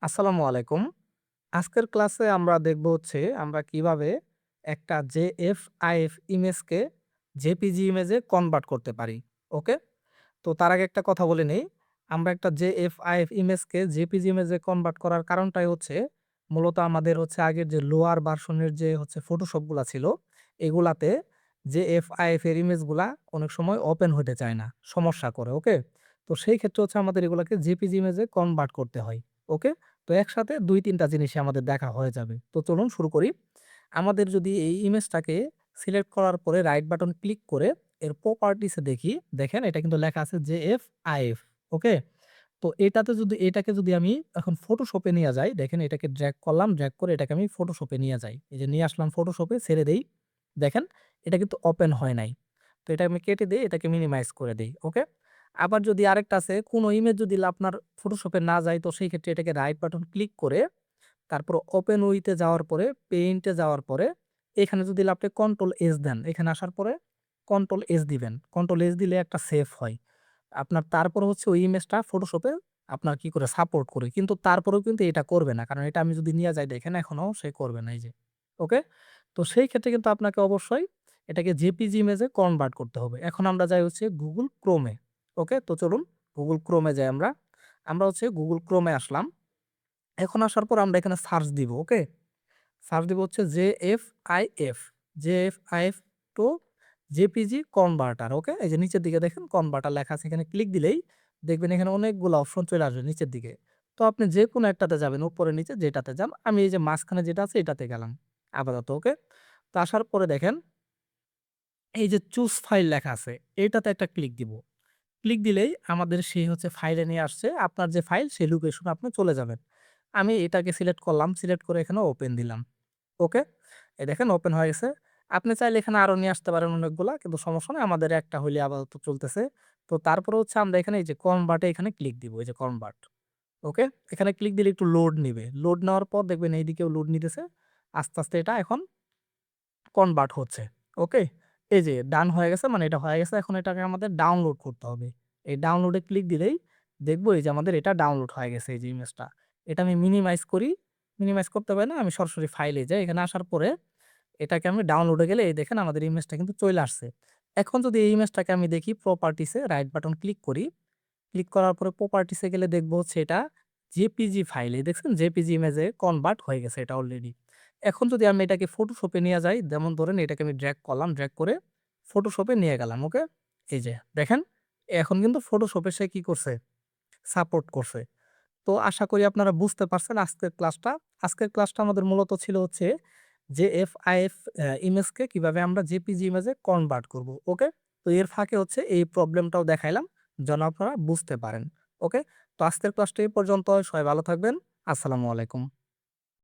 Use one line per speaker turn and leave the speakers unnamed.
আসসালামু আলাইকুম। আজকের ক্লাসে আমরা দেখব আমরা কিভাবে একটা JF-IF ইমেজকে জেপিজি ইমেজে কনভার্ট করতে পারি। ওকে? তো তার আগে একটা কথা বলে নেই। আমরা একটা JF-IF ইমেজকে জেপিজি ইমেজে কনভার্ট করার কারণটাই মূলত আমাদের আগের যে লোয়ার ভার্সনের যে ফটোশপ গুলা ছিল, এগুলাতে JF-IF এর ইমেজগুলা অনেক সময় ওপেন হতে চায় না, সমস্যা করে। ওকে? তো সেই ক্ষেত্রে আমাদের এগুলাকে জেপিজি ইমেজে কনভার্ট করতে হয়। ওকে? তো একসাথে ২-৩ টা জিনিসই আমাদের দেখা হয়ে যাবে। তো চলুন শুরু করি। আমাদের যদি এই ইমেজটাকে সিলেক্ট করার পরে রাইট বাটন ক্লিক করে এর প্রপার্টিস এ দেখি, দেখেন এটা কিন্তু লেখা আছে JF-IF। ওকে? তো এটাকে যদি আমি এখন ফটোশপে নিয়ে যাই, দেখেন এটাকে ড্র্যাগ করলাম, ড্র্যাগ করে এটাকে আমি ফটোশপে নিয়ে যাই। এই যে নিয়ে আসলাম ফটোশপে, ছেড়ে দেই। দেখেন এটা কিন্তু ওপেন হয় নাই। তো এটা আমি কেটে দেই, এটাকে মিনিমাইজ করে দেই। ওকে? আবার যদি আরেকটা আছে, কোন ইমেজ যদি আপনার ফটোশপে না যায়, তো সেই ক্ষেত্রে এটাকে রাইট বাটন ক্লিক করে তারপর ওপেন উইথ এ যাওয়ার পরে, পেইন্ট এ যাওয়ার পরে এখানে যদি আপনি কন্ট্রোল এস দেন, এখানে আসার পরে কন্ট্রোল এস দিবেন। কন্ট্রোল এস দিলে একটা সেভ হয়। আপনার তারপরে ওই ইমেজটা ফটোশপে আপনার কি করে সাপোর্ট করে। কিন্তু তারপরেও কিন্তু এটা করবে না। কারণ এটা আমি যদি নিয়ে যাই, দেখেন এখনো সে করবে না, এই যে। ওকে? তো সেই ক্ষেত্রে কিন্তু আপনাকে অবশ্যই এটাকে জেপিজি ইমেজে কনভার্ট করতে হবে। এখন আমরা যাই Google Chrome এ। ওকে? তো চলুন Google Chrome এ যাই আমরা। আমরা Google Chrome এ আসলাম। এখন আসার পর আমরা এখানে সার্চ দিব। ওকে? সার্চ দিব JFIF, JFIF to JPG converter. Okay? এই যে নিচের দিকে দেখেন কনভার্টার লেখা আছে। এখানে ক্লিক দিলেই দেখবেন এখানে অনেকগুলো অপশন চলে আসবে নিচের দিকে। তো আপনি যেকোনো একটাতে যাবেন, উপরে নিচে যেটাতে যান। আমি এই যে মাঝখানে যেটা আছে এটাতে গেলাম আপাতত। ওকে? তো আসার পরে দেখেন এই যে চুজ ফাইল লেখা আছে, এটাতে একটা ক্লিক দিব। ক্লিক দিলেই আমাদের সেই ফাইলে নিয়ে আসছে। আপনার যে ফাইল সেই লোকেশনে আপনি চলে যাবেন। আমি এটাকে সিলেক্ট করলাম। সিলেক্ট করে এখানে ওপেন দিলাম। ওকে? এই দেখেন ওপেন হয়ে গেছে। আপনি চাইলে এখানে আরো নিয়ে আসতে পারেন অনেকগুলা। কিন্তু সমস্যা নাই। আমাদের একটা হইলে আপাতত চলতেছে। তো তারপরে আমরা এখানে এই যে কনভার্ট এ এখানে ক্লিক দিব। এই যে কনভার্ট। ওকে? এখানে ক্লিক দিলে একটু লোড নিবে। লোড নেওয়ার পর দেখবেন এইদিকেও লোড নিতেছে। আস্তে, আস্তে এটা এখন কনভার্ট হচ্ছে। ওকে? এই যে ডান হয়ে গেছে, মানে এটা হয়ে গেছে। এখন এটাকে আমাদের ডাউনলোড করতে হবে। এই ডাউনলোডে ক্লিক দিলেই দেখব এই যে আমাদের এটা ডাউনলোড হয়ে গেছে, এই যে ইমেজটা। এটা আমি মিনিমাইজ করি। মিনিমাইজ করতে হবে না। আমি সরাসরি ফাইলে যাই। এখানে আসার পরে এটাকে আমি ডাউনলোডে গেলে এই দেখেন আমাদের ইমেজটা কিন্তু চলে আসছে। এখন যদি এই ইমেজটাকে আমি দেখি প্রপার্টিস এ রাইট বাটন ক্লিক করি। ক্লিক করার পরে প্রপার্টিস এ গেলে দেখব এটা জেপিজি ফাইল। এই দেখছেন জেপিজি ইমেজে কনভার্ট হয়ে গেছে এটা অলরেডি। এখন যদি আমি এটাকে ফটোশপে নিয়ে যাই, যেমন ধরেন এটাকে আমি ড্র্যাগ করলাম, ড্র্যাগ করে ফটোশপে নিয়ে গেলাম। ওকে? এই যে দেখেন এখন কিন্তু ফটোশপে সে কি করছে? সাপোর্ট করছে। তো আশা করি আপনারা বুঝতে পারছেন আজকের ক্লাসটা। আজকের ক্লাসটা আমাদের মূলত ছিল JFIF ইমেজকে কিভাবে আমরা জেপিজি ইমেজে কনভার্ট করব। ওকে? তো এর ফাঁকে এই প্রবলেমটাও দেখাইলাম যেন আপনারা বুঝতে পারেন। ওকে? তো আজকের ক্লাসটা এই পর্যন্ত। সবাই ভালো থাকবেন। আসসালামু আলাইকুম।